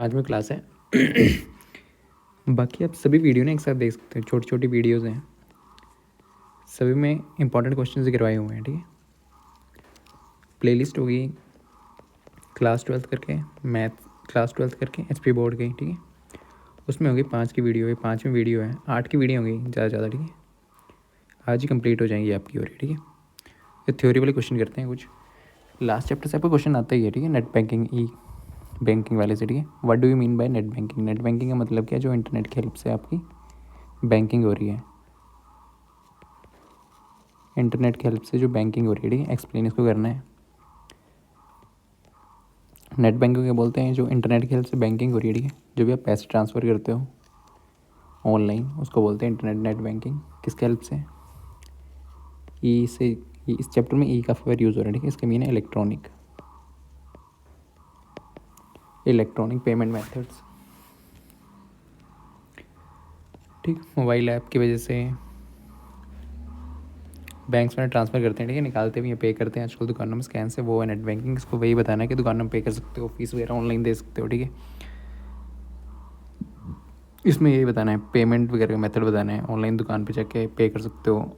आज में क्लास है। बाकी आप सभी वीडियो ना एक साथ देख सकते हो, छोटी छोटी वीडियोज़ हैं, सभी में इंपॉर्टेंट क्वेश्चन गिरवाए हुए हैं। ठीक है, प्लेलिस्ट होगी क्लास 12th करके, मैथ क्लास 12th करके, HP बोर्ड की। ठीक है, उसमें होगी 5 की वीडियो है, 5 में वीडियो है, 8 की वीडियो होगी ज़्यादा ज़्यादा। ठीक है, आज ही कंप्लीट हो जाएंगी आपकी हो रही। ठीक है, ये थ्योरी वाले क्वेश्चन करते हैं कुछ। लास्ट चैप्टर से आपको क्वेश्चन आता ही है। ठीक है, नेट बैंकिंग ई बैंकिंग वाले से। ठीक है, what do you mean by net banking? Net banking का मतलब क्या है? जो इंटरनेट की हेल्प से आपकी बैंकिंग हो रही है, इंटरनेट की हेल्प से जो बैंकिंग हो रही है। ठीक है, एक्सप्लेन इसको करना है। नेट बैंकिंग क्या बोलते हैं? जो इंटरनेट की हेल्प से बैंकिंग हो रही है। ठीक है, जो भी आप पैसे ट्रांसफ़र करते हो ऑनलाइन, उसको बोलते हैं इंटरनेट नेट बैंकिंग। किसके हेल्प से? ई से। इस चैप्टर में ई का बार यूज़ हो रहा है। ठीक है, इसका मीन है इलेक्ट्रॉनिक पेमेंट मेथड्स। ठीक, मोबाइल ऐप की वजह से बैंक्स में ट्रांसफ़र करते हैं। ठीक है, निकालते भी हैं, पे करते हैं आजकल दुकानों में स्कैन से, वो है नेट बैंकिंग। इसको वही बताना है कि दुकानों में पे कर सकते हो, फीस वगैरह ऑनलाइन दे सकते हो। ठीक है, इसमें यही बताना है, पेमेंट वगैरह का मेथड बताना है। ऑनलाइन दुकान पे जाके पे कर सकते हो,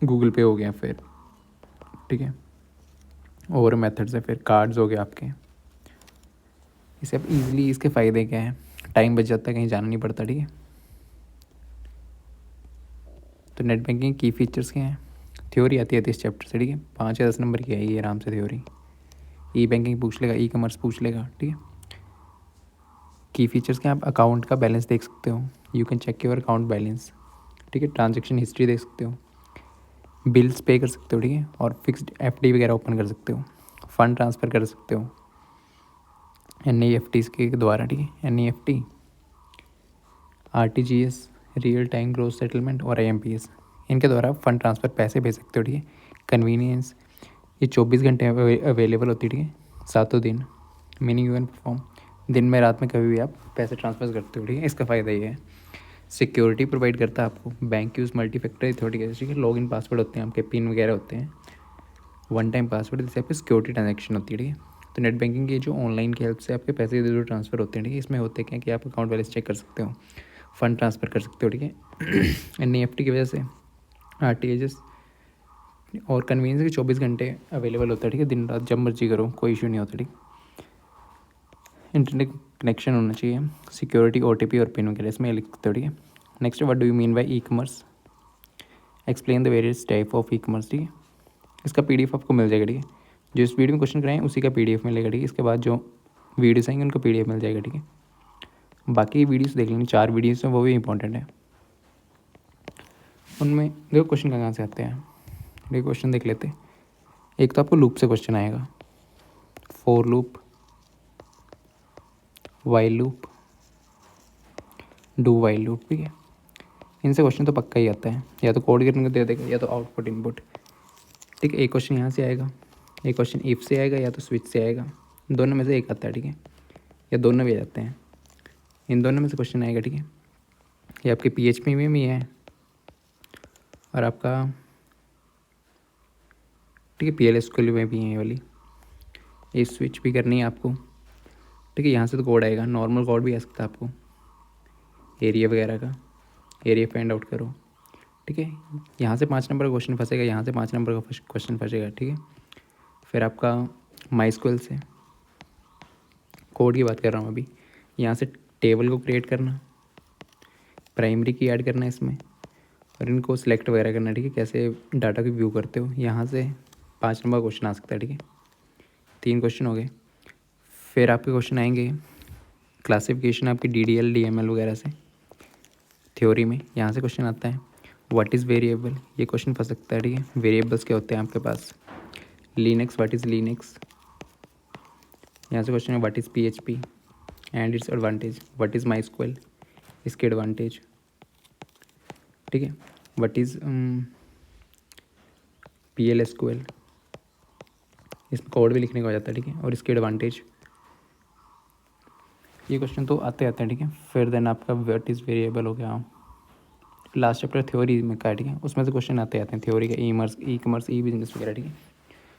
गूगल पे हो गया फिर। ठीक है, और मेथड्स है, फिर कार्ड्स हो गए आपके। इसे आप इजीली, इसके फ़ायदे क्या हैं? टाइम बच जाता है, कहीं जाना नहीं पड़ता। ठीक है, तो नेट बैंकिंग की फीचर्स क्या हैं? थ्योरी आती है इस चैप्टर से। ठीक है, 5 या 10 नंबर की है ये आराम से थ्योरी। ई बैंकिंग पूछ लेगा, ई कॉमर्स पूछ लेगा। ठीक है, की फीचर्स क्या? आप अकाउंट का बैलेंस देख सकते हो, you can check your account balance. ठीक है, ट्रांजेक्शन हिस्ट्री देख सकते हो, बिल्स पे कर सकते हो। ठीक है, और फिक्स्ड FD वगैरह ओपन कर सकते हो, फंड ट्रांसफ़र कर सकते हो NEFT के द्वारा। ठीक है, NEFT, RTGS, real time growth settlement, और IMPS, इनके द्वारा फंड ट्रांसफ़र पैसे भेज सकते हो। ठीक है, कन्वीनियंस, ये 24 घंटे अवेलेबल होती है। ठीक है, सातों दिन, मीनिंग यू कैन परफॉर्म, दिन में रात में कभी भी आप पैसे ट्रांसफर करते हो। ठीक है, इसका फ़ायदा ये है। सिक्योरिटी प्रोवाइड करता है आपको, bank use multi factor authority. ठीक है, लॉगिन पासवर्ड होते हैं आपके, पिन वगैरह होते हैं, वन टाइम पासवर्ड, जिससे आपकी सिक्योरिटी ट्रांजेक्शन होती है। ठीक है, तो नेट बैंकिंग की जो ऑनलाइन की हेल्प से आपके पैसे इधर उधर ट्रांसफ़र होते हैं। ठीक है, इसमें होते क्या कि आप अकाउंट बैलेंस चेक कर सकते हो, फंड ट्रांसफ़र कर सकते हो। ठीक है, NEFT की वजह से RTGS और कन्वीनियंस के 24 घंटे अवेलेबल होता है। ठीक है, दिन रात जब मर्जी करो, कोई इशू नहीं होता। ठीक, इंटरनेट कनेक्शन होना चाहिए, सिक्योरिटी, OTP और पिन वगैरह इसमें लिख सकते हो। ठीक है, next, what do you mean bye e commerce? Explain the various type of e commerce. ठीक है, इसका PDF आपको मिल जाएगा। ठीक है, जो इस वीडियो में क्वेश्चन कराएं उसी का PDF मिलेगा। ठीक है, इसके बाद जो वीडियोस आएंगे उनका PDF मिल जाएगा। ठीक है, बाकी वीडियोस देख लेंगे, 4 वीडियोस हैं, वो भी इंपॉर्टेंट है। उनमें देखो क्वेश्चन कहाँ से आते हैं। देखो क्वेश्चन देख लेते हैं। एक तो आपको लूप से क्वेश्चन आएगा, for loop, while loop, do while loop. ठीक है, इनसे क्वेश्चन तो पक्का ही आता है, या तो कोड करने को दे देगा या तो आउटपुट इनपुट। ठीक है, एक क्वेश्चन यहाँ से आएगा, एक क्वेश्चन इफ से आएगा या तो स्विच से आएगा, दोनों में से एक आता है। ठीक है, या दोनों भी आ जाते हैं, इन दोनों में से क्वेश्चन आएगा। ठीक है, ये आपके PHP में भी है और आपका, ठीक है, PLSQL में भी है ये वाली। ये स्विच भी करनी है आपको। ठीक है, यहाँ से तो कोड आएगा, नॉर्मल कोड भी आ सकता है आपको, एरिया वगैरह का, एरिया फाइंड आउट करो। ठीक है, यहाँ से 5 नंबर का क्वेश्चन फंसेगा, यहाँ से 5 नंबर का क्वेश्चन फंसेगा। ठीक है, फिर आपका MySQL से, कोड की बात कर रहा हूँ अभी, यहाँ से टेबल को क्रिएट करना, प्राइमरी की ऐड करना है इसमें, और इनको सिलेक्ट वगैरह करना है। ठीक है, कैसे डाटा को व्यू करते हो, यहाँ से 5 नंबर क्वेश्चन आ सकता है। ठीक है, 3 क्वेश्चन हो गए। फिर आपके क्वेश्चन आएंगे क्लासिफिकेशन आपकी DDL DML वगैरह से, थ्योरी में यहाँ से क्वेश्चन आता है। व्हाट इज़ वेरिएबल, ये क्वेश्चन फंस सकता है। ठीक है, वेरिएबल्स क्या होते हैं आपके पास। लिनक्स, व्हाट इज़ लिनक्स, यहाँ से क्वेश्चन है। What is PHP and it's advantage, what is MySQL, इसके एडवांटेज। ठीक है, व्हाट इज़ PLSQL, इसमें कोड भी लिखने का हो जाता है। ठीक है, और इसके एडवांटेज। ये क्वेश्चन तो आते आते हैं। ठीक है, फिर देन आपका व्हाट इज़ वेरिएबल हो गया, लास्ट चैप्टर थ्योरी में का है। ठीक है, उसमें से क्वेश्चन आते आते हैं, थ्योरी का, ई कॉमर्स, ई बिजनेस वगैरह। ठीक है,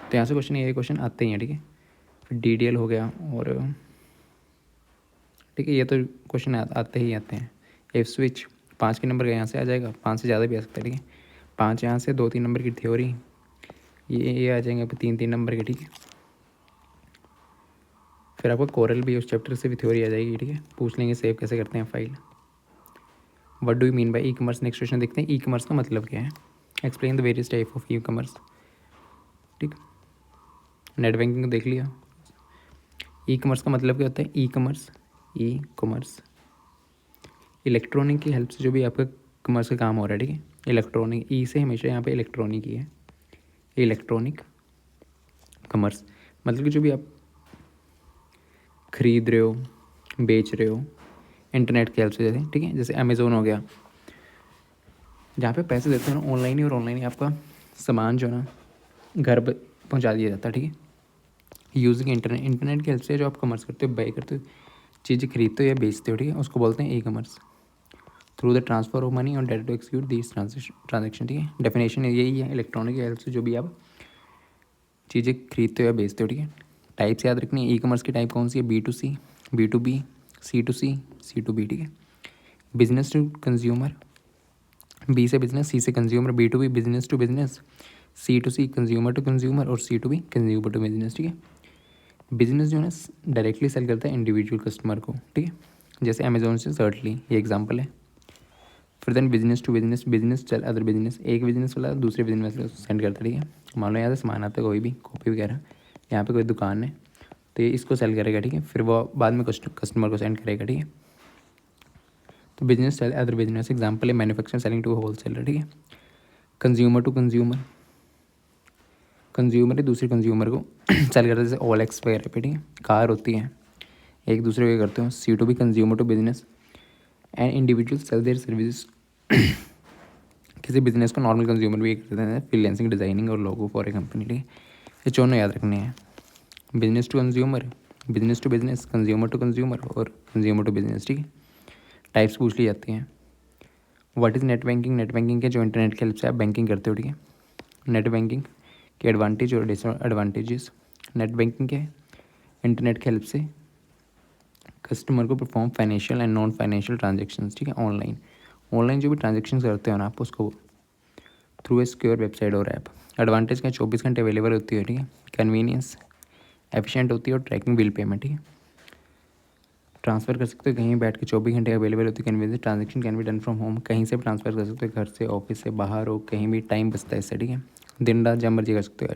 तो यहाँ से क्वेश्चन, ये क्वेश्चन आते ही हैं। ठीक है, फिर DDL हो गया, और ठीक है, ये तो क्वेश्चन आते ही आते हैं। इफ स्विच 5 के नंबर का यहाँ से आ जाएगा, 5 से ज़्यादा भी आ सकता है, ठीक है। 5 यहाँ से 2-3 नंबर की थ्योरी, ये आ जाएंगे आपको 3-3 नंबर के, ठीक है। फिर आपको कोरल भी उस चैप्टर से भी थ्योरी आ जाएगी, ठीक है। पूछ लेंगे सेव कैसे करते हैं file. What do you mean bye e commerce, next question देखते हैं। ई कॉमर्स का मतलब क्या है, explain the various type of e commerce, ठीक। नेट बैंकिंग को देख लिया। ई कॉमर्स का मतलब क्या होता है, ई कॉमर्स इलेक्ट्रॉनिक की हेल्प से जो भी आपका कॉमर्स का काम हो रहा है, ठीक है। इलेक्ट्रॉनिक, ई से हमेशा यहाँ पे इलेक्ट्रॉनिक ही है, इलेक्ट्रॉनिक कॉमर्स मतलब कि जो भी आप खरीद रहे हो, बेच रहे हो इंटरनेट की हेल्प से, जैसे ठीक है, जैसे अमेज़ोन हो गया, जहाँ पे पैसे देते हो ना ऑनलाइन ही, और ऑनलाइन ही आपका सामान जो है ना घर पर पहुँचा दिया जाता है, ठीक है। यूजिंग इंटरनेट की हेल्प से जो आप कॉमर्स करते हो, बाई करते हो, चीज़ें खरीदते हो या बेचते हो, ठीक है, उसको बोलते हैं e-commerce. Through the transfer of money और data to execute this transaction, ठीक है। डेफिनेशन यही है, इलेक्ट्रॉनिक की हेल्प से जो भी आप चीज़ें खरीदते हो या बेचते हो, ठीक है। टाइप्स याद रखनी है, ई कॉमर्स की टाइप कौन सी है, B2C, B2B, C2C, C2B, ठीक है। बिजनेस टू कंज्यूमर, बी से बिजनेस, सी से consumer, B2B business to business, C2C consumer to consumer और C2B कंज्यूमर टू बिजनेस, ठीक है। बिजनेस जो है ना डायरेक्टली सेल करता है इंडिविजुअल कस्टमर को, ठीक है, जैसे अमेजोन से शर्ट ली, ये एग्जांपल है। फिर then business to business, business चल अदर बिजनेस, एक बिजनेस वाला दूसरे बिजनेस वाले सेंड करता है, ठीक है। मान लो यहाँ से सामान आता है कोई भी कॉपी वगैरह, यहाँ पे कोई दुकान है तो ये इसको सेल करेगा, ठीक है, फिर वो बाद में कस्टमर को सेंड करेगा, ठीक है। तो business sell other business, example है manufacturing selling to wholesaler, ठीक है। कंज्यूमर टू कंज्यूमर, कंज्यूमर है दूसरे कंज्यूमर को सेल करता है, जैसे OLX वगैरह पे, ठीक है। कार होती हैं एक दूसरे को करते हो, C2B consumer to business and individual sell their service, किसी बिजनेस को नॉर्मल कंज्यूमर भी कर देते हैं, फ्रीलांसिंग, डिजाइनिंग और लोगो फॉर ए कंपनी, ठीक है। ये चौनों याद रखने हैं, business to consumer, business to business, consumer to consumer और कंज्यूमर टू बिजनेस, ठीक है। टाइप्स पूछ ली जाती हैं। What is net banking, net banking के जो इंटरनेट की हेल्प से आप बैंकिंग करते हो, ठीक है। नेट बैंकिंग के एडवांटेज और डिसएडवांटेजेस, नेट बैंकिंग के इंटरनेट की हेल्प से कस्टमर को perform financial and non financial transactions, ठीक है, ऑनलाइन जो भी ट्रांजेक्शन करते हो ना आप उसको थ्रू ए सिक्योर वेबसाइट और ऐप। एडवांटेज का 24 घंटे अवेलेबल होती है, ठीक है। कन्वीनियंस एफिशिएंट होती है और ट्रैकिंग बिल पेमेंट, ठीक है। ट्रांसफ़र कर सकते हो कहीं बैठ के, 24 घंटे अवेलेबल होती है। Convenience transaction can be done from home, कहीं से भी ट्रांसफ़र कर सकते हो, घर से, ऑफिस से, बाहर हो, कहीं भी, टाइम बचता है इससे, ठीक है। दिन रात जब मर्जी कर सकते हो,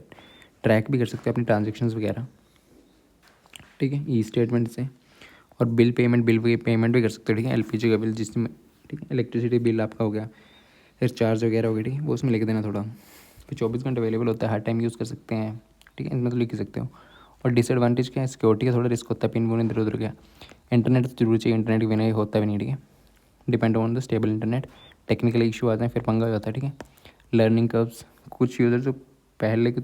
ट्रैक भी कर सकते हो अपनी ट्रांजेक्शन्स वगैरह, ठीक है, ई स्टेटमेंट से। और बिल पेमेंट भी कर सकते हो, ठीक है। LPG का बिल जिसमें, ठीक है, इलेक्ट्रिसिटी बिल आपका हो गया, फिर चार्ज वगैरह हो गया, ठीक है, वो उसमें लिख देना थोड़ा। फिर 24 घंटे अवेलेबल होता है, हर टाइम यूज़ कर सकते हैं, ठीक है, इसमें तो लिख ही सकते हो। और डिसएडवांटेज क्या है, सिक्योरिटी का थोड़ा रिस्क होता है, पिन पुन इधर उधर गया। इंटरनेट तो जरूर चाहिए, इंटरनेट के बिना ये होता भी नहीं, ठीक है। Depend on the stable internet, technical issue आते हैं फिर पंगा हो जाता है, ठीक है। लर्निंग कर्व्स, कुछ यूज़र जो पहले के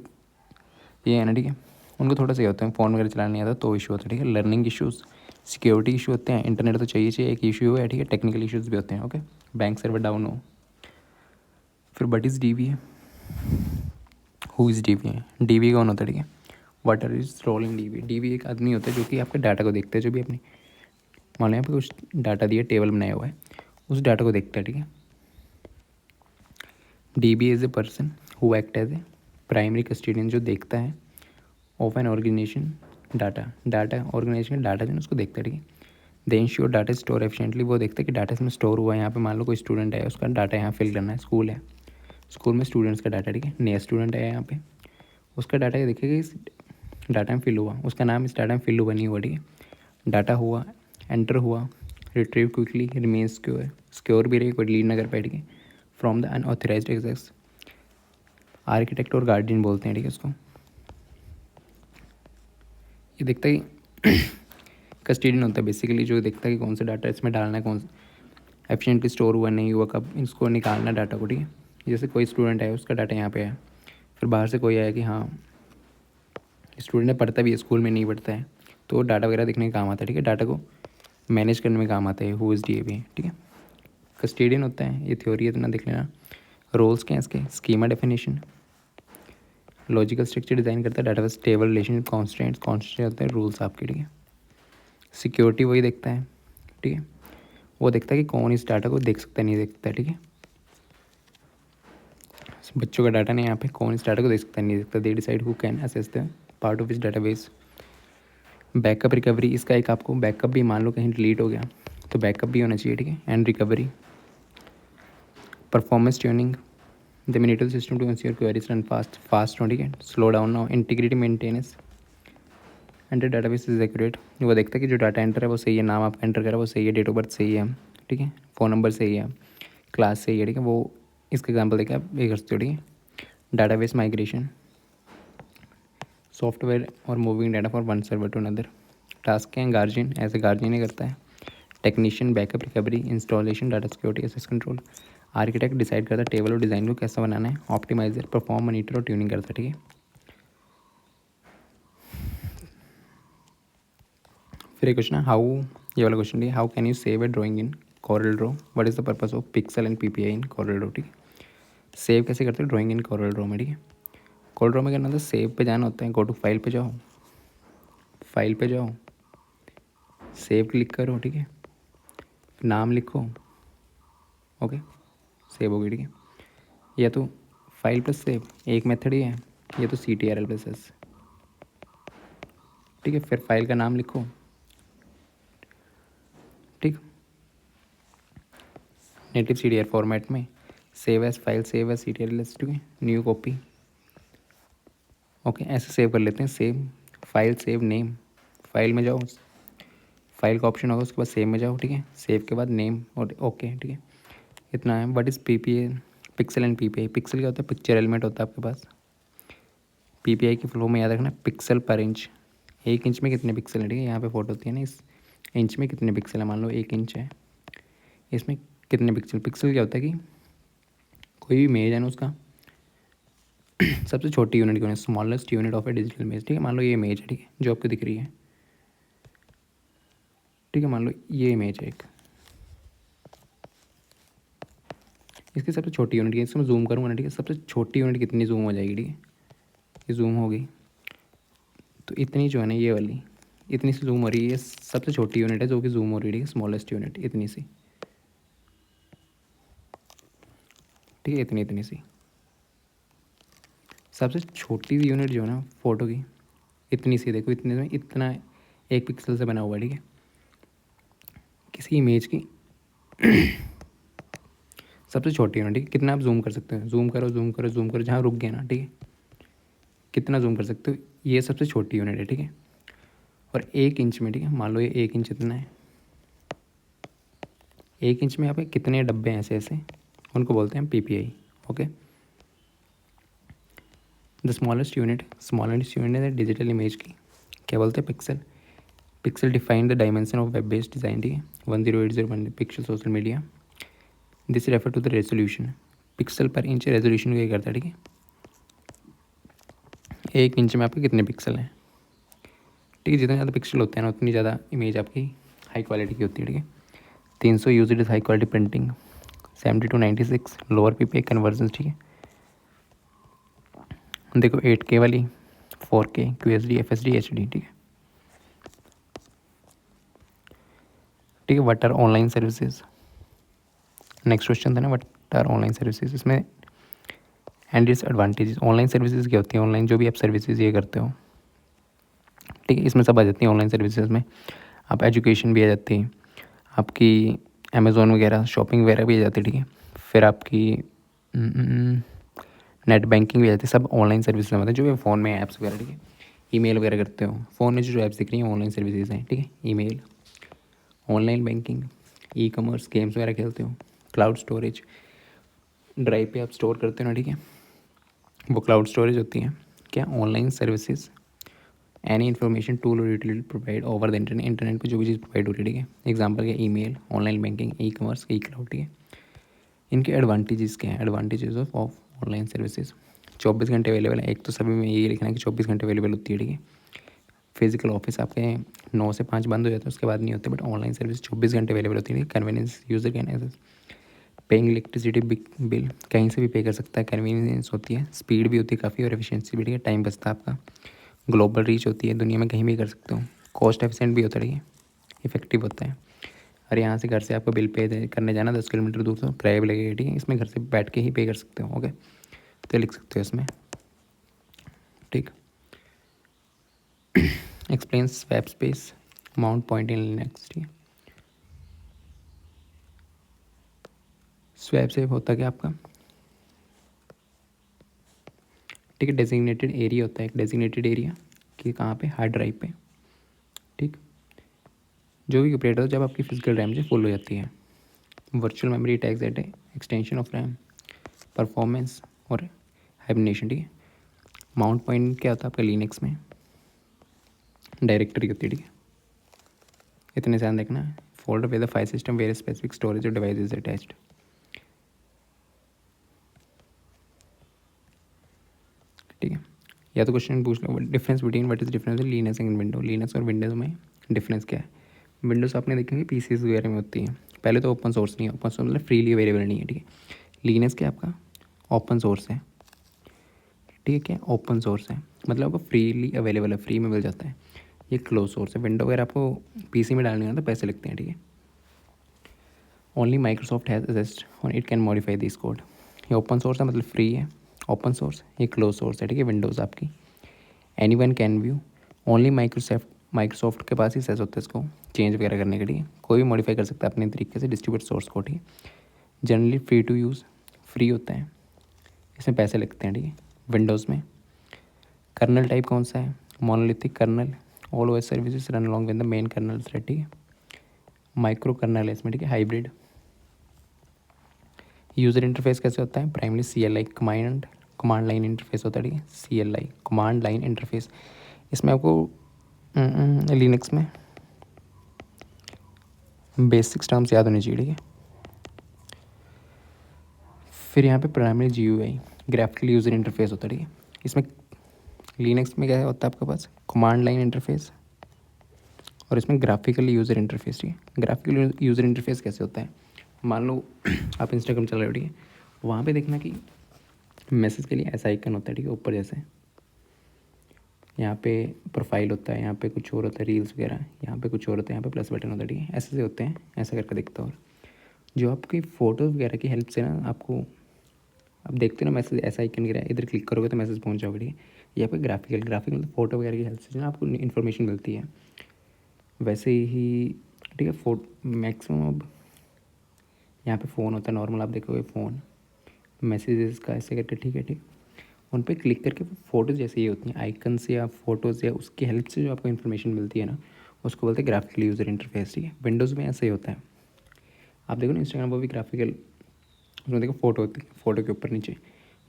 ये है ना, ठीक है, उनको थोड़ा सही होता है, फ़ोन वगैरह चलाने नहीं आता तो इशू होता है, ठीक है। लर्निंग इशूज़, सिक्योरिटी इशू होते हैं, इंटरनेट तो चाहिए एक इशू है, ठीक है। टेक्निकल इशूज़ भी होते हैं, ओके। बैंक सर्वर डाउन हो। फिर what is DBA, who is DBA, DBA कौन होता है, ठीक है। What are is role in DBA एक आदमी होता है जो कि आपके डाटा को देखता है, जो भी अपनी मान लो यहाँ पे कुछ डाटा दिया, टेबल बनाया हुआ है, उस डाटा को देखता है, ठीक है। DBA is a person who act as a primary custodian, जो देखता है of an organisation data organisation का डाटा जो है उसको देखता है, ठीक है। The ensure data store efficiently, वो देखता है कि डाटा इसमें स्टोर हुआ है। यहाँ पे मान लो कोई स्टूडेंट है, उसका डाटा यहाँ फिल करना है, स्कूल है, स्कूल में स्टूडेंट्स का डाटा, ठीक है। नया स्टूडेंट है यहाँ पे, उसका डाटा ये देखेगा इस डाटा में फिल हुआ, उसका नाम इस डाटा में फिल हुआ नहीं हुआ, ठीक है। डाटा हुआ, एंटर हुआ, रिट्रीव क्विकली, रिमेन सिक्योर भी रही, कोई लीड ना कर पाए, ठीक है, from the unauthorised access. Architect और गार्डियन बोलते हैं, ठीक है उसको। ये देखता है कस्टोडियन होता है बेसिकली, जो देखता है कि कौन सा डाटा इसमें डालना है, कौन सा एफिशिएंटली स्टोर हुआ नहीं हुआ, कब इसको निकालना डाटा को, ठीक है। जैसे कोई स्टूडेंट है, उसका डाटा यहाँ पे है, फिर बाहर से कोई आया कि हाँ स्टूडेंट पढ़ता भी है, स्कूल में नहीं पढ़ता है, तो डाटा वगैरह देखने का काम आता है, ठीक है। डाटा को मैनेज करने में काम आता है, हु इज़ DBA, ठीक है। कस्टोडियन होता है, ये थ्योरी है, इतना देख लेना। रोल्स क्या हैं इसके, schema definition, logical structure design करता है, डाटा स्टेबल रिलेशन, कॉन्स्टेंट होते हैं रूल्स आपके, ठीक है। सिक्योरिटी वही देखता है, ठीक है। वो देखता है कि कौन इस डाटा को देख सकता है नहीं देख सकता, ठीक है। बच्चों का डाटा नहीं, यहाँ पे कौन इस डाटा को देख सकता है नहीं देख सकता। They decide who can assess the part of इस डाटाबेस। बैकअप रिकवरी, इसका एक आपको बैकअप भी, मान लो कहीं डिलीट हो गया तो बैकअप भी होना चाहिए, ठीक है। And recovery, performance tuning, the minimal system to ensure queries run fast हो, ठीक है। स्लो डाउन ना हो, integrity maintenance and database is accurate. वो देखता है कि जो डाटा एंटर है वो सही है, नाम आपका एंटर करा वो सही है, डेट ऑफ बर्थ सही है, ठीक है, फ़ोन नंबर सही है, क्लास सही है, ठीक है। वो इसका एग्जाम्पल देकर आप ये कर सकते हो, ठीक है। डाटाबेस माइग्रेशन, सॉफ्टवेयर और moving data for one server to another. Task हैं गार्जियन, ऐसे गार्जियन ही करता है। Technician backup recovery, installation, data security, access control. Architect decide करता है टेबल और डिज़ाइन को कैसा बनाना है। ऑप्टिमाइजर परफॉर्म, मॉनिटर और ट्यूनिंग करता है, ठीक है। फिर एक क्वेश्चन है हाउ, ये वाला क्वेश्चन है, how can you save a drawing in Corel Draw, what is the purpose of pixel and PPI in Corel Draw, ठीक है। सेव कैसे करते हैं ड्राइंग इन कॉरल ड्रॉ में, ठीक है। कॉरल ड्रॉ में करना था, सेव पे जाना होता है, गो टू फाइल पे जाओ, फाइल पे जाओ, सेव क्लिक करो, ठीक है, नाम लिखो, ओके, सेव हो गई, ठीक है। या तो फाइल प्लस सेव एक मेथड ही है, या तो CTRL प्लस S, ठीक है। फिर फाइल का नाम लिखो, ठीक, नेटिव CDR फॉर्मेट में, save S file, save S CTRL S, ठीक है, न्यू कॉपी, ओके, ऐसे सेव कर लेते हैं। Save file, save name, file में जाओ, फाइल का ऑप्शन होगा, उसके बाद सेव में जाओ, ठीक है, सेव के बाद नेम और ओके, ठीक है। इतना है। What is PPA, pixel and PPI। Pixel क्या होता है, पिक्चर एलिमेंट होता है आपके पास। PPI की फ्लो में याद रखना पिक्सल पर इंच, 1 इंच में कितने पिक्सल है, ठीक है। यहाँ पे फोटो होती है ना, इस इंच में कितने पिक्सल है, मान लो 1 इंच है, इसमें कितने पिक्सल। पिक्सल क्या होता है कि कोई भी इमेज है ना, उसका सबसे छोटी यूनिट क्यों है, smallest unit of A digital image, ठीक है। मान लो ये इमेज है, ठीक है, जो आपको दिख रही है, ठीक है। मान लो ये इमेज है एक, इसकी सबसे छोटी यूनिट है, इसमें जूम करूँगा ना, ठीक है, सबसे छोटी यूनिट कितनी जूम हो जाएगी, ठीक है, ये जूम होगी तो इतनी जो है ना, ये वाली इतनी सी जूम हो रही है, ये सबसे छोटी यूनिट है जो कि जूम हो रही है, ठीक है, स्मॉलेस्ट यूनिट इतनी सी, ठीक है, इतनी इतनी सी सबसे छोटी यूनिट जो है ना फोटो की, इतनी सी, देखो इतने में इतना 1 पिक्सल से बना हुआ है, ठीक है, किसी इमेज की सबसे छोटी यूनिट, ठीक है। कितना आप जूम कर सकते हो, जूम करो जूम करो जूम करो, जहाँ रुक गया ना, ठीक है, कितना जूम कर सकते हो, ये सबसे छोटी यूनिट है, ठीक है। और 1 इंच में, ठीक है, मान लो ये 1 इंच इतना है, 1 इंच में यहाँ पे कितने डब्बे हैं ऐसे ऐसे, उनको बोलते हैं PPI, okay. The smallest unit है डिजिटल इमेज की क्या बोलते हैं, pixel. Pixel define the dimension of web based design, ठीक है, 10801 pixel social media. This refer to the resolution, pixel पर इंच रेजोल्यूशन को ये करता है, ठीक है। 1 इंच में आपके कितने पिक्सल हैं, ठीक है। जितने ज़्यादा पिक्सल होते हैं ना, उतनी ज़्यादा इमेज आपकी हाई क्वालिटी की होती है, ठीक है। 300 use it is high quality printing, 70 to 96 lower PPI conversion, ठीक है। देखो 8K वाली, 4K, QHD, FSD, HD, ठीक है, ठीक है। What are online services, next question था ना, व्हाट आर ऑनलाइन सर्विसेज, इसमें and its advantages. Online services क्या होती है, ऑनलाइन जो भी आप सर्विसेज ये करते हो, ठीक है, इसमें सब आ जाती है ऑनलाइन सर्विसेज में। आप एजुकेशन भी आ जाती है आपकी, अमेज़ोन वगैरह शॉपिंग वगैरह भी आ जाती है, ठीक है। फिर आपकी नेट बैंकिंग भी आ जाती है, सब ऑनलाइन सर्विस में मतलब जो भी फ़ोन में ऐप्स वगैरह, ठीक है, ईमेल वगैरह करते हो, फ़ोन में जो ऐप्स दिख रही हैं ऑनलाइन सर्विसेज हैं, ठीक है। Email, online banking, ecommerce, games वगैरह खेलते हो, क्लाउड स्टोरेज, ड्राइव पे आप स्टोर करते हो ना, ठीक है, वो क्लाउड स्टोरेज होती है। क्या, online services, any information tool और utility provide over the internet, internet पे जो भी चीज़ प्रोवाइड हो रही है, ठीक है। एग्जांपल क्या, ईमेल, ऑनलाइन बैंकिंग, ई-कॉमर्स, ई क्लाउड, ठीक है। इनके एडवांटेजेस क्या हैं, एडवांटेजेस ऑफ ऑनलाइन सर्विसेज, 24 घंटे अवेलेबल है। एक तो सभी में यही लिखना है कि 24 घंटे अवेलेबल होती है, ठीक है। फिजिकल ऑफिस आपके 9 से 5 बंद हो जाते हैं, उसके बाद नहीं होते, बट ऑनलाइन सर्विस 24 घंटे अवेलेबल होती है। Convenience, user can access, paying electricity bill कहीं से भी पे कर सकता है, कन्वीनियंस होती है, स्पीड भी होती है काफ़ी और एफिशिएंसी भी, ठीक है, टाइम बचता है आपका, ग्लोबल रीच होती है, दुनिया में कहीं भी कर सकते हो, कॉस्ट एफिशिएंट भी होता है, ठीक है, इफेक्टिव होता है। और यहाँ से घर से आपको बिल पे करने जाना 10 किलोमीटर दूर तो किराया भी लगेगा, ठीक है। इसमें घर से बैठ के ही पे कर सकते हो, ओके। तो लिख सकते हो इसमें, ठीक। Explain swap space mount point in Linux, ठीक है। स्वैप सेव होता क्या आपका, ठीक है। डेजिग्नेटेड एरिया होता है, एक डेजिग्नेटेड एरिया कि कहाँ पे, हार्ड ड्राइव पे, ठीक। जो भी ऑपरेटर जब आपकी फिजिकल रैम से फुल हो जाती है। Virtual memory tags at extension of RAM, performance और हाइबरनेशन, ठीक है। माउंट पॉइंट क्या होता है आपका लिनक्स में, डायरेक्टरी होती है, ठीक है। इतने ध्यान देखना है। Folder with the file system where specific storage और डिवाइस इज अटैच्ड, ठीक है। या तो क्वेश्चन पूछ लो difference between what is difference Linux and window, Linux और विंडोज़ में डिफरेंस क्या है। विंडोज़ आपने देखेंगे पीसीज वगैरह में होती है। पहले तो ओपन सोर्स नहीं है, ओपन सोर्स मतलब फ्रीली अवेलेबल नहीं है, ठीक है। लिनक्स क्या आपका ओपन सोर्स है, ठीक है। ओपन सोर्स है मतलब आपको फ्रीली अवेलेबल है, फ्री में मिल जाता है। ये क्लोज सोर्स है। विंडो अगर आपको पीसी में डालने तो पैसे लगते हैं, ठीक है। ओनली माइक्रोसॉफ्ट हैज़ असिस्ट और it can modify this code. ये ओपन सोर्स है मतलब फ्री है, ओपन सोर्स। ये क्लोज सोर्स है, ठीक है। विंडोज़ आपकी any one can view, only Microsoft के पास ही सेस होता है इसको चेंज वगैरह करने के लिए। कोई भी मॉडिफाई कर सकता है अपने तरीके से, डिस्ट्रीब्यूट सोर्स को, ठीक है। Generally free to use, free होता है, इसमें पैसे लगते हैं, ठीक है। विंडोज़ में कर्नल टाइप कौन सा है, monolithic kernel, all OS services run along with the main kernel thread, ठीक है। माइक्रो कर्नल है इसमें, ठीक है। हाइब्रिड। यूज़र इंटरफेस कैसे होता है, primary CLI command line interface होता है, ठीक है। CLI command line interface. इसमें आपको लिनक्स में बेसिक्स टर्म्स याद होनी चाहिए, ठीक है। फिर यहाँ पे primary GUI graphical user interface होता है, ठीक है। इसमें लिनक्स में क्या होता है आपके पास, कमांड लाइन इंटरफेस और इसमें ग्राफिकल यूज़र इंटरफेस, ठीक है। ग्राफिकल यूज़र इंटरफेस कैसे होता है, मान लो आप इंस्टाग्राम चला रहे हो, ठीक है। वहाँ पे देखना कि मैसेज के लिए ऐसा आइकन होता है, ठीक है, ऊपर जैसे। यहाँ पे प्रोफाइल होता है, यहाँ पे कुछ और होता है, रील्स वगैरह, यहाँ पे कुछ और होता है, यहाँ पे प्लस बटन होता है, ठीक है। ऐसे से होते हैं, ऐसा करके दिखता है। और जो आपकी फ़ोटो वगैरह की हेल्प से ना आपको, आप देखते हो ना मैसेज ऐसा आइकन गिरा है, इधर क्लिक करोगे तो मैसेज पहुँच जाओगे, ठीक है। यहाँ पे ग्राफिकल मतलब फ़ोटो वगैरह की हेल्प से जो ना आपको इन्फॉर्मेशन मिलती है। वैसे ही, ठीक है। मैक्सिमम अब यहाँ पे फ़ोन होता है नॉर्मल, आप देखोगे फ़ोन मैसेजेस का ऐसे करके, ठीक है, ठीक। उन पर क्लिक करके फ़ोटोज़ जैसे ही होती हैं, आइकन्स या फोटोज़ या उसकी हेल्प से जो आपको इन्फॉर्मेशन मिलती है ना, उसको बोलते हैं ग्राफिकल यूज़र इंटरफेस, ठीक है। विंडोज़ में ऐसे ही होता है। आप देखो ना इंस्टाग्राम पर भी ग्राफिकल, उसमें देखो फ़ोटो होती है, फ़ोटो के ऊपर नीचे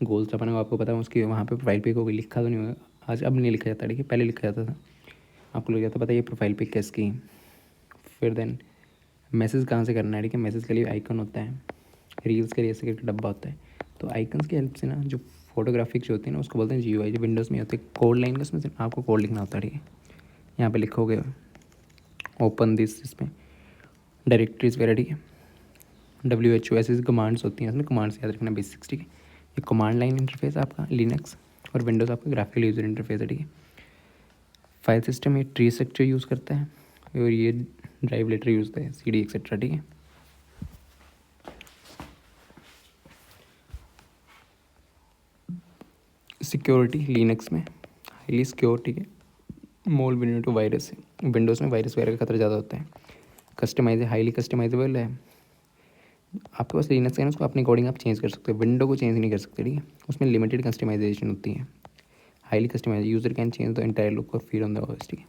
गोल सा बना हुआ, आपको पता है उसकी वहाँ पे प्रोफाइल पिक होगी, लिखा तो नहीं होगा आज, अब नहीं लिखा जाता, ठीक है। पहले लिखा जाता था, आपको लग जाता पता ये प्रोफाइल पिक किसकी। फिर देन मैसेज कहाँ से करना है, ठीक है। मैसेज के लिए आइकन होता है, रील्स के लिए ऐसे करके डब्बा होता है। तो आइकन्स की हेल्प से ना जो फोटोग्राफिक जो होती है ना, उसको बोलते हैं GUI। जो विंडोज़ में होती है कोड लाइन का, उसमें आपको कोड लिखना होता है, ठीक है। यहाँ पे लिखोगे ओपन दिस, इसमें डायरेक्टरीज वगैरह, ठीक है। WHO ऐसी कमांड्स होती हैं, इसमें कमांड्स याद रखना बेसिक्स, ठीक है। ये कमांड लाइन इंटरफेस आपका लिनक्स, और विंडोज़ आपका ग्राफिकल यूज़र इंटरफेस है, ठीक है। फाइल सिस्टम ये ट्री स्ट्रक्चर यूज़ करता है और ये ड्राइव लेटर यूज़ करता है, CD एक्सेट्रा, ठीक है। सिक्योरिटी लिनक्स में हाईली सिक्योर, ठीक है। मोल विंडो टू वायरस है, विंडोज़ में वायरस वगैरह का खतरा ज़्यादा होता है। कस्टमाइज हाईली कस्टमाइजेबल है। आपके पास लिनक्स है ना, उसको अपने अकॉर्डिंग आप चेंज कर सकते हो, विंडो को चेंज नहीं कर सकते, ठीक है। उसमें लिमिटेड कस्टमाइजेशन होती है। Highly customise user can change the entire look और फील ऑन द ओएस, ठीक है।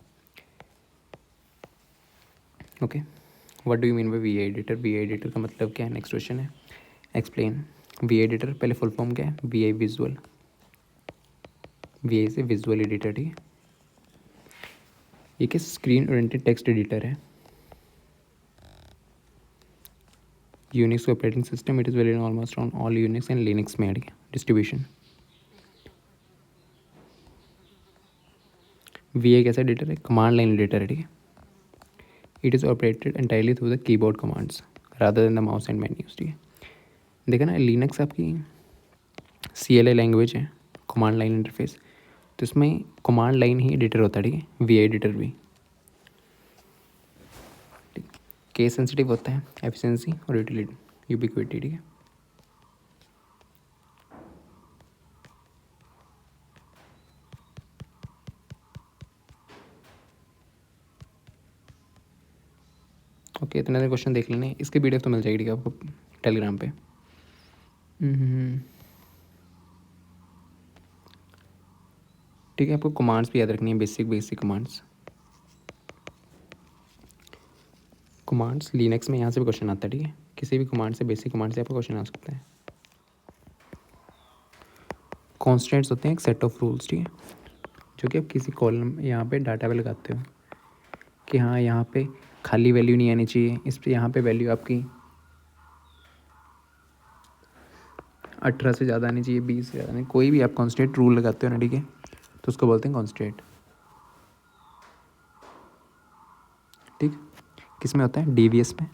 Okay, what do you mean by VI editor, VI editor का मतलब क्या है, नेक्स्ट क्वेश्चन है। एक्सप्लेन VI एडिटर, पहले फुल फॉर्म क्या है, VI विजुअल, VI से विजुअल एडिटर, ठीक है। ये क्या स्क्रीन ओरिएंटेड टेक्स्ट एडिटर है। Unix operating system, it is very almost on all Unix and Linux में, ठीक है। डिस्ट्रीब्यूशन VI कैसा एडिटर है, कमांड लाइन एडिटर है, ठीक है। It is operated entirely through the keyboard commands rather than the mouse and menus, ठीक है। देखा ना लिनक्स आपकी CLI लैंग्वेज है, कमांड लाइन इंटरफेस। तो इसमें कमांड लाइन ही एडिटर होता है, ठीक है। VI एडिटर भी, ठीक। केस सेंसिटिव होता है एफिशिएंसी और यूटिलिटी, यूबिक्विटी, ठीक है। ओके, इतने सारे क्वेश्चन देख लेने, इसकी पीडीएफ तो मिल जाएगी, ठीक है, आपको टेलीग्राम पे। ठीक है, आपको कमांड्स भी याद रखनी है, basic basic commands. Commands Linux में यहाँ से भी क्वेश्चन आता है, ठीक है, किसी भी कमांड से, बेसिक कमांड से आपको क्वेश्चन आ सकता है। कॉन्स्टेंट्स होते हैं एक सेट ऑफ रूल्स, ठीक है, जो कि आप किसी कॉलम यहाँ पे डाटा पे लगाते हो कि हाँ यहाँ पे खाली वैल्यू नहीं आनी चाहिए, इस पर यहाँ पे वैल्यू आपकी 18 से ज़्यादा आनी चाहिए, 20 से ज़्यादा नहीं, कोई भी आप कॉन्स्टेंट रूल लगाते हो ना, ठीक है, तो उसको बोलते हैं कॉन्स्टेंट। ठीक, किस में होता है, डीवीएस में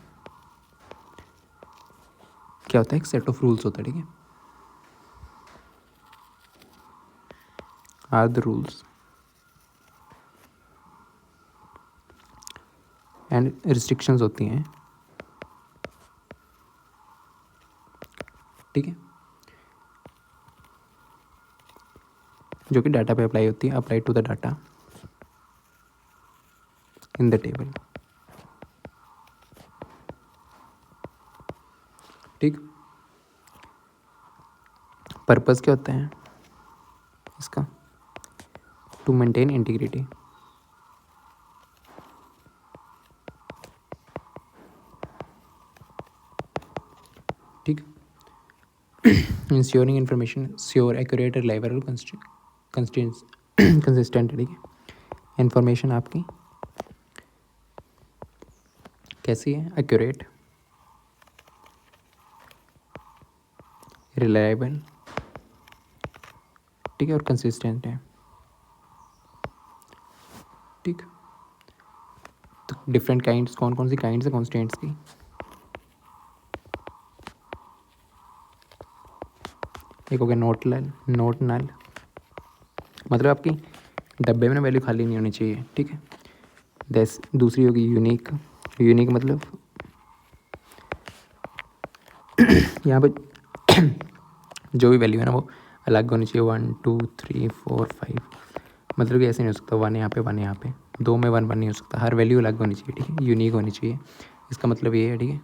क्या होता है, एक सेट ऑफ रूल्स होता है, ठीक है, are the rules and restrictions होती हैं, ठीक है, जो कि डाटा पे अप्लाई होती है, apply to the data in the table. ठीक, पर्पस क्या होता है इसका, टू मेंटेन इंटीग्रिटी, ठीक, ensuring information sure, accurate, reliable, consistent, ठीक है, इंफॉर्मेशन आपकी कैसी है, एक्यूरेट, रिलायबल, ठीक है, और कंसिस्टेंट है, ठीक। तो डिफरेंट काइंड्स, कौन कौन सी काइंड्स है कॉन्स्टेंट्स की, एक हो गया नोट नल, मतलब आपकी डब्बे में ना वैल्यू खाली नहीं होनी चाहिए, ठीक है। दूसरी होगी यूनिक, यूनिक मतलब यहाँ पे जो भी वैल्यू है ना वो अलग होनी चाहिए, 1 2 3 4 5, मतलब कि ऐसे नहीं हो सकता 1 यहाँ पे 1 यहाँ पे, 2 में 1 1 नहीं हो सकता, हर वैल्यू अलग होनी चाहिए, ठीक है, यूनिक होनी चाहिए, इसका मतलब ये है, ठीक है।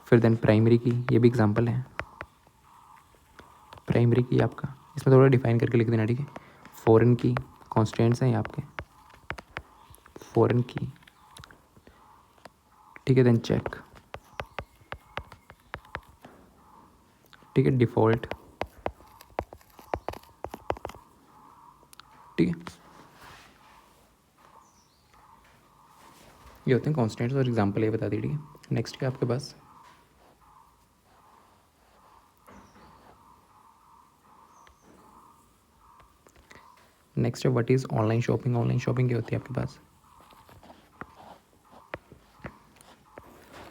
फिर देन प्राइमरी की, ये भी एग्जांपल है, प्राइमरी की आपका इसमें थोड़ा डिफाइन करके लिख देना, ठीक है। फॉरेन की कॉन्स्टेंट्स हैं ये आपके, फॉरेन की, ठीक है, देन चेक, ठीक है, डिफ़ॉल्ट, ठीक है, ये होते हैं कॉन्स्टेंट्स और एग्जांपल ये बता दी, ठीक है। नेक्स्ट क्या आपके पास, नेक्स्ट है what is online shopping. Online shopping क्या होती है आपके पास,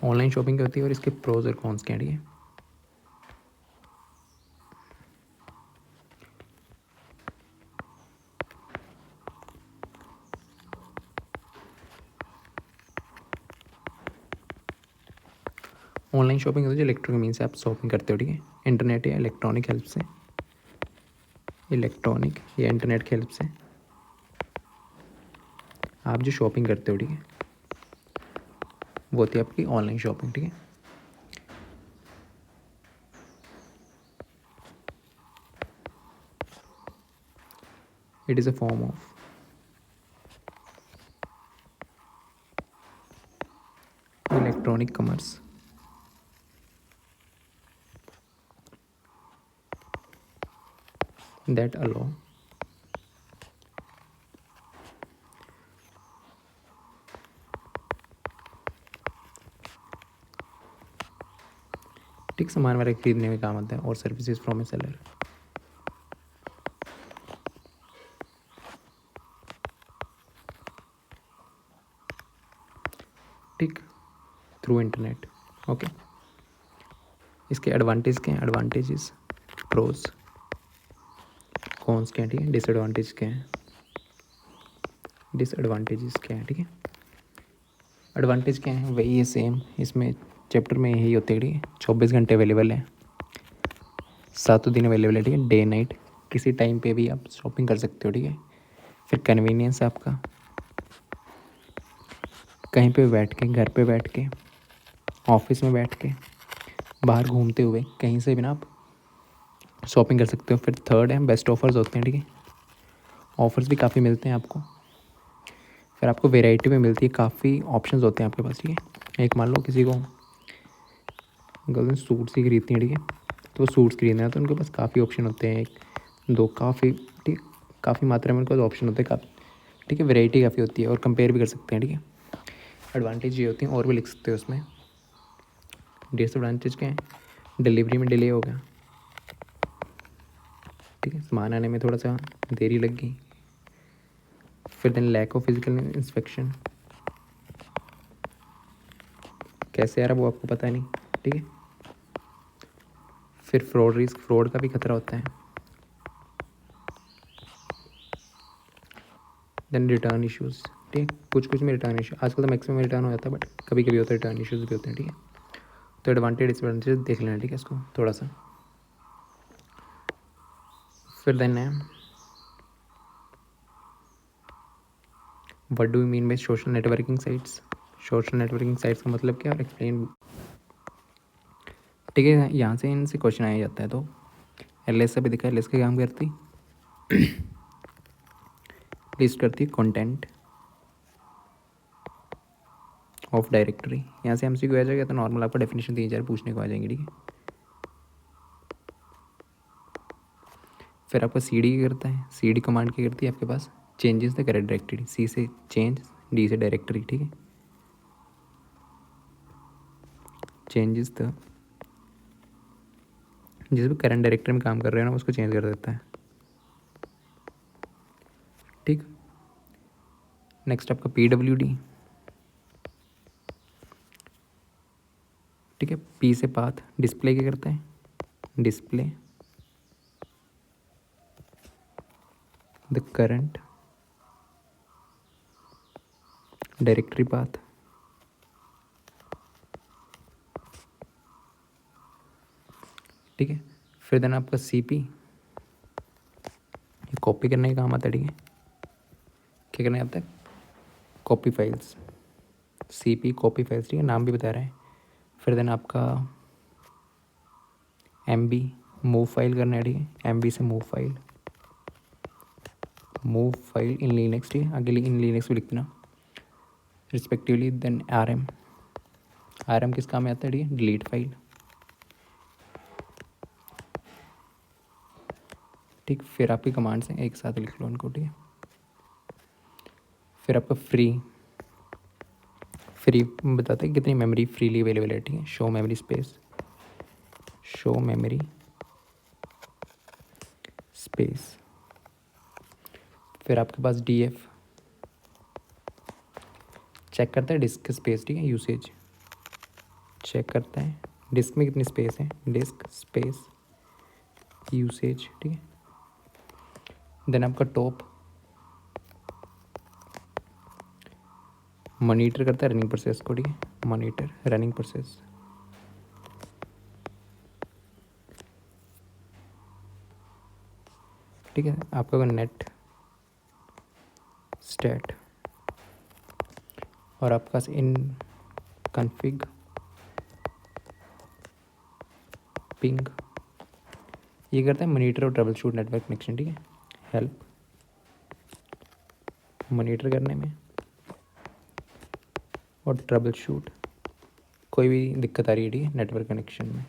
ऑनलाइन शॉपिंग क्या होती है और इसके प्रोज और कॉन्स क्या है, ठीक है। ऑनलाइन शॉपिंग होती है जो इलेक्ट्रॉनिक मीन से आप शॉपिंग करते हो, ठीक है, इंटरनेट या इलेक्ट्रॉनिक हेल्प से, इलेक्ट्रॉनिक या इंटरनेट की हेल्प से आप जो शॉपिंग करते हो, ठीक है, वो होती है आपकी ऑनलाइन शॉपिंग, ठीक है। It is a form of electronic commerce that allow ठीक सामान वगैरह खरीदने में काम आता है, और सर्विसेज फ्रॉम ए सेलर, ठीक, थ्रू इंटरनेट, ओके। इसके एडवांटेज क्या हैं, एडवांटेजेस, प्रोज, कॉन्स क्या हैं, ठीक है, डिसएडवांटेज क्या हैं, डिसएडवांटेजेस क्या हैं, ठीक है। एडवांटेज क्या है, वही है सेम, इसमें चैप्टर में यही होते हैं, ठीक है। 24 घंटे अवेलेबल है, 7 दिन अवेलेबल है, ठीक है, डे नाइट, किसी टाइम पे भी आप शॉपिंग कर सकते हो, ठीक है। फिर कन्वीनियंस आपका, कहीं पे बैठ के, घर पे बैठ के, ऑफिस में बैठ के, बाहर घूमते हुए, कहीं से भी ना आप शॉपिंग कर सकते हो। फिर थर्ड है, बेस्ट ऑफर्स होते हैं, ठीक है, ऑफर्स भी काफ़ी मिलते हैं आपको। फिर आपको वेराइटी में मिलती है, काफ़ी ऑप्शंस होते हैं आपके पास, ठीक है। एक मान लो किसी को गर्ल्स सूट्स ही खरीदती हैं, ठीक है, तो वो सूट्स खरीदना है तो उनके पास काफ़ी ऑप्शन होते हैं, एक दो काफ़ी, ठीक, काफ़ी मात्रा में उनके पास ऑप्शन होते हैं काफ़ी, ठीक है, वैरायटी काफ़ी होती है और कंपेयर भी कर सकते हैं, ठीक है। एडवांटेज ये होती हैं, और भी लिख सकते हो उसमें। डिसएडवांटेज क्या है, डिलीवरी में डिले हो गया, ठीक है, सामान आने में थोड़ा सा देरी लग गई। फिर then lack of physical inspection, कैसे आ रहा वो आपको पता नहीं, ठीक है। फिर फ्रॉड रिस्क, फ्रॉड का भी खतरा होता है। देन रिटर्न इश्यूज़, ठीक है, कुछ कुछ में रिटर्न इशू, आजकल तो मैक्सिमम रिटर्न हो जाता है, बट कभी कभी होता है रिटर्न इश्यूज़ भी होते हैं, ठीक है। तो एडवांटेज डिसएडवांटेज देख लेना, ठीक है, इसको थोड़ा सा। फिर देन है, what do you mean by social networking sites. Social networking sites का मतलब क्या, और एक्सप्लेन, ठीक है, यहाँ से इनसे क्वेश्चन आया जाता है। तो एल एस अभी दिखा, एल एस का काम करती, लिस्ट करती है कंटेंट ऑफ डायरेक्टरी। यहाँ से एमसीक्यू आ जाएगा तो नॉर्मल आपको डेफिनेशन 3-4 पूछने को आ जाएंगे, ठीक है। फिर आपका सी डी क्या करता है, सी डी कमांड क्या करती है आपके पास, चेंजेस द करेंट डायरेक्टरी, सी से चेंज, डी से डायरेक्टरी, ठीक है, चेंजेस द, जिस भी करंट डायरेक्टरी में काम कर रहे हो ना उसको चेंज कर देता है, ठीक। नेक्स्ट आपका पी डब्ल्यू डी, ठीक है, पी से पाथ, डिस्प्ले क्या करता है, display the current directory path, ठीक है। फिर देन आपका सी पी, कॉपी करने का काम आता है, ठीक है, क्या करने आता है, copy files, C P copy files, ठीक है, नाम भी बता रहे हैं। फिर देन आपका एम बी, मूव फाइल करना है, ठीक है, एम बी से move file, move file in Linux, ठीक है, आगे इन लिनक्स भी लिख देना respectively. Then R M, R M किस काम में आता है, ठीक है, डिलीट फाइल, ठीक। फिर आपकी कमांड्स हैं, एक साथ लिख लो उनको, ठीक है। फिर आपका फ्री, फ्री बताते हैं कितनी मेमोरी फ्रीली अवेलेबल है, ठीक है, show memory space, show memory space. फिर आपके पास डी एफ, चेक करता है डिस्क स्पेस, ठीक है, यूसेज चेक करता है डिस्क में कितनी स्पेस है, डिस्क स्पेस यूसेज, ठीक है। देन आपका टॉप मॉनिटर करता है रनिंग प्रोसेस को, ठीक है, मॉनिटर रनिंग प्रोसेस। ठीक है, आपका नेट स्टेट, और आपका इन कन्फिग पिंग, ये करता है मॉनिटर और ट्रबल शूट नेटवर्क कनेक्शन, ठीक है, हेल्प मॉनिटर करने में और ट्रबल शूट, कोई भी दिक्कत आ रही है, ठीक है, नेटवर्क कनेक्शन में।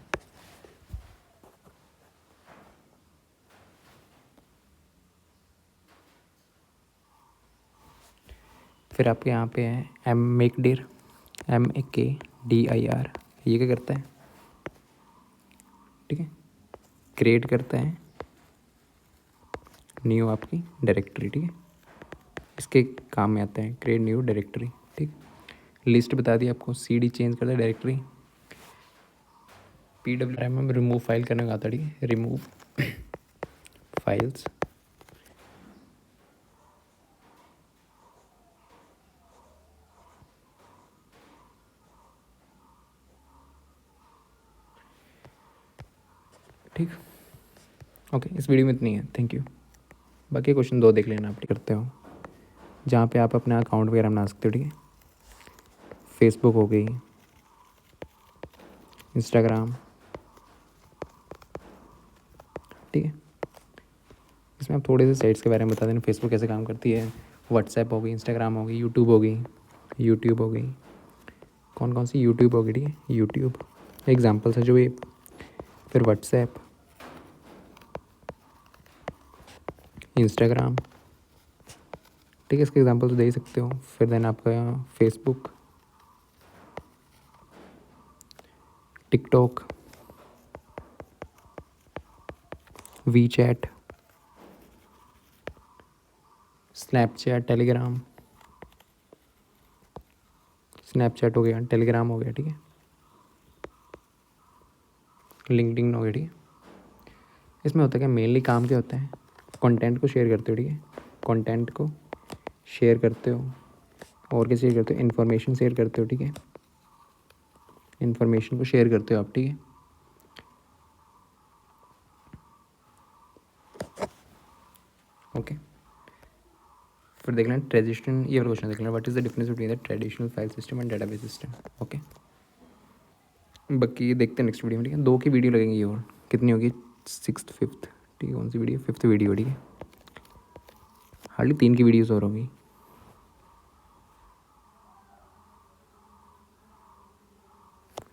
फिर आपके यहाँ पे है एम मेक डिर, MAKDIR, ये क्या करता है, ठीक है, क्रिएट करता है न्यू आपकी डायरेक्टरी, ठीक है, इसके काम में आता है क्रिएट न्यू डायरेक्टरी, ठीक। लिस्ट बता दी आपको, सी डी चेंज करता है डायरेक्टरी, PWR में रिमूव फाइल करने का आता है, ठीक है, रिमूव फाइल्स, ठीक। ओके, इस वीडियो में इतनी है, थैंक यू। बाकी क्वेश्चन 2 देख लेना आप करते हो, जहाँ पे आप अपना अकाउंट वगैरह बना सकते हो। ठीक है, फेसबुक हो गई, इंस्टाग्राम। ठीक है, इसमें आप थोड़े से साइट्स के बारे में बता देना, फेसबुक कैसे काम करती है, व्हाट्सएप हो गई, इंस्टाग्राम हो गई, यूट्यूब हो गई। कौन कौन सी यूट्यूब हो गई? ठीक है, यूट्यूब एग्जाम्पल्स है जो ये। फिर व्हाट्सएप, इंस्टाग्राम। ठीक है, इसके एग्जाम्पल तो दे ही सकते हो। फिर देन आपका Facebook, TikTok, WeChat, Snapchat, Telegram. Snapchat हो गया, टेलीग्राम हो गया। ठीक है, लिंक्डइन हो गया। ठीक है, इसमें होता है क्या, मेनली काम क्या होता है, कंटेंट को शेयर करते हो। ठीक है, कंटेंट को शेयर करते हो, और क्या शेयर करते हो, इन्फॉर्मेशन शेयर करते हो। ठीक है, इन्फॉर्मेशन को शेयर करते हो आप। ठीक है, ओके। फिर देख लेना ट्रेडिशनल, ये वाला क्वेश्चन देख लेना, what is the difference between the traditional file system and database system. Okay, बाकी देखते हैं नेक्स्ट वीडियो में। ठीक है, 2 की वीडियो लगेंगी, ये और कितनी होगी, 6th 5th। ठीक है, कौन सी वीडियो, 5th वीडियो। ठीक है, हार्डली 3 की वीडियोज़ और होगी।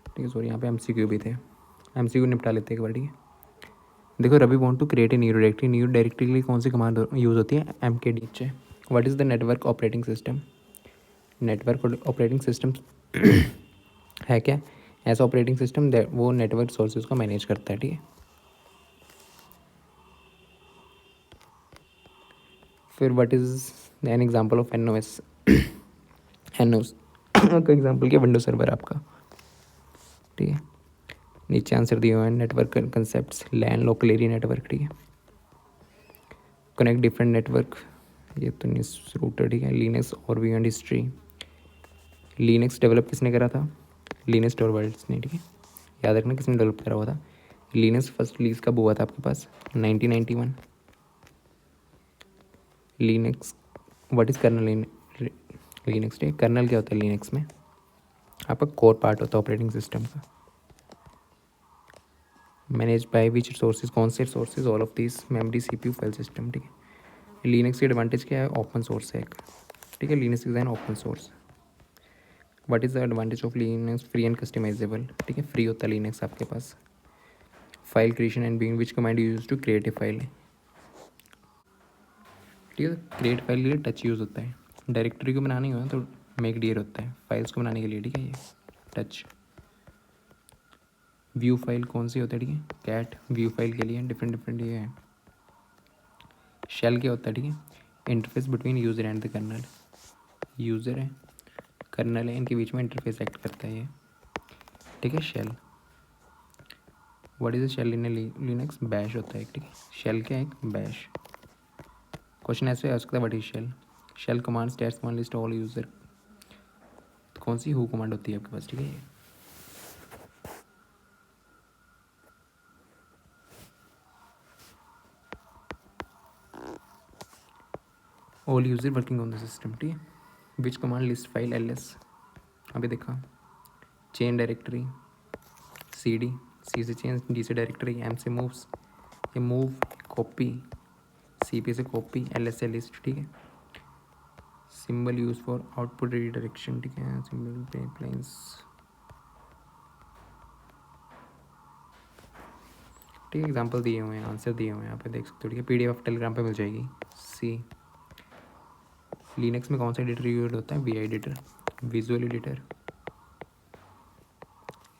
ठीक है, सॉरी, यहाँ पे एमसीक्यू भी थे, एमसीक्यू निपटा लेते हैं एक बार। ठीक है, देखो, Ravi want to create a new directory के लिए कौन सी कमांड यूज़ होती है, MKDH। What is the network operating system. Network operating system है क्या, ऐसा ऑपरेटिंग सिस्टम वो नेटवर्क सोर्सेज को मैनेज करता है। ठीक है, फिर what is an example of NOS। NOS का एग्जांपल क्या, विंडो सर्वर आपका। ठीक है, नीचे आंसर दिए हुए हैं, network concepts, LAN local area network. ठीक है, कनेक्ट डिफरेंट नेटवर्क, ये तो नहीं रूटर। ठीक है, लिनक्स और बियॉन्ड हिस्ट्री। लिनक्स डेवलप किसने करा था, लिनक्स टॉरवाल्ड्स ने। ठीक है, याद रखना किसने डेवलप करा हुआ था। लिनक्स फर्स्ट रिलीज कब हुआ था आपके पास, 1991। Linux, what is kernel in Linux. ठीक है, कर्नल क्या होता है लिनक्स में, आपका कोर पार्ट होता है ऑपरेटिंग सिस्टम का। मैनेज बाय विच सोर्सेज, कौन से sources, all of this, memory, CPU, file system. ठीक है, लिनक्स की एडवांटेज क्या है, ओपन सोर्स है एक। ठीक है, Linux design open source. What is the advantage of Linux, free and customizable. ठीक है, फ्री होता है लिनक्स आपके पास। File creation and being, which command use to create a file. ठीक है, क्रिएट फाइल के लिए टच यूज़ होता है, डायरेक्टरी को बनानी हो तो मेक डियर होता है, फाइल्स को बनाने के लिए। ठीक है, ये टच। व्यू फाइल कौन सी होता है, ठीक है, कैट। व्यू फाइल के लिए डिफरेंट डिफरेंट ये है। शेल क्या होता है, ठीक है, interface between user and the kernel. User है, कर्नल है, इनके बीच में इंटरफेस एक्ट करता है ये। ठीक है, shell. What is a shell in Linux, bash होता है एक। ठीक है, शेल क्या है, एक बैश। क्वेश्चन ऐसे आ सकता है, what is shell. Shell command stats one list all user. कौन सी हु कमांड होती है आपके पास। ठीक है, ये all user working on the system. ठीक है, विच कमांड लिस्ट फाइल LS। अभी देखा, चेन डायरेक्टरी, CD, C से चेन, D से डायरेक्टरी, M से मूव्स, ये मूव, कॉपी, CP से कॉपी, LS से लिस्ट। ठीक है, symbol use for output redirection. ठीक है, सिंबल पाइपलाइंस। ठीक है, एग्जांपल दिए हुए हैं, आंसर दिए हुए हैं, यहाँ पे देख सकते हो। ठीक है, PDF टेलीग्राम पे मिल जाएगी। सी, लिनक्स में कौन सा एडिटर यूज होता है, VI एडिटर, विजुअल एडिटर।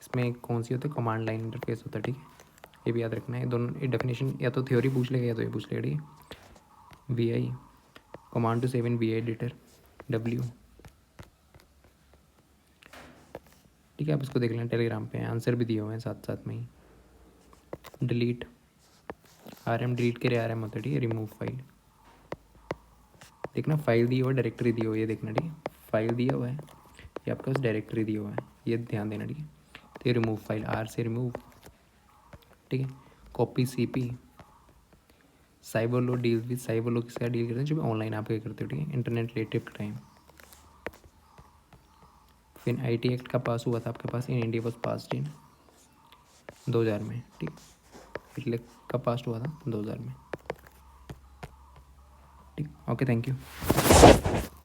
इसमें कौन सी होती है, कमांड लाइन इंटरफेस होता है। ठीक है, ये भी याद रखना है, दोनों डेफिनेशन या तो थ्योरी पूछ लेगा या तो ये पूछ लेगा। ठीक है, VI, command to save in VI editor, W। ठीक है, आप इसको देख लें, टेलीग्राम पे आंसर भी दिए हुए हैं साथ साथ में ही। डिलीट, RM डिलीट के लिए RM होता है। ठीक है, रिमूव फाइल। देखना, फाइल दी हुआ है, डायरेक्टरी दी हुई है, देखना। ठीक है, फाइल दिया हुआ है, ये आपके पास डायरेक्टरी दिया हुआ है, ये ध्यान देना। ठीक है, तो ये रिमूव फाइल, R से रिमूव। ठीक है, copy CP। Cyber law deal with, cyber law किसका डील करते हैं, जो भी ऑनलाइन आप क्या करते हो, ठीक है, इंटरनेट रिलेटेड क्राइम। फिर IT एक्ट का पास हुआ था आपके पास, in India was passed in 2000 में, ठीक। इटली का पास हुआ था 2000 में, ठीक। Okay, thank you.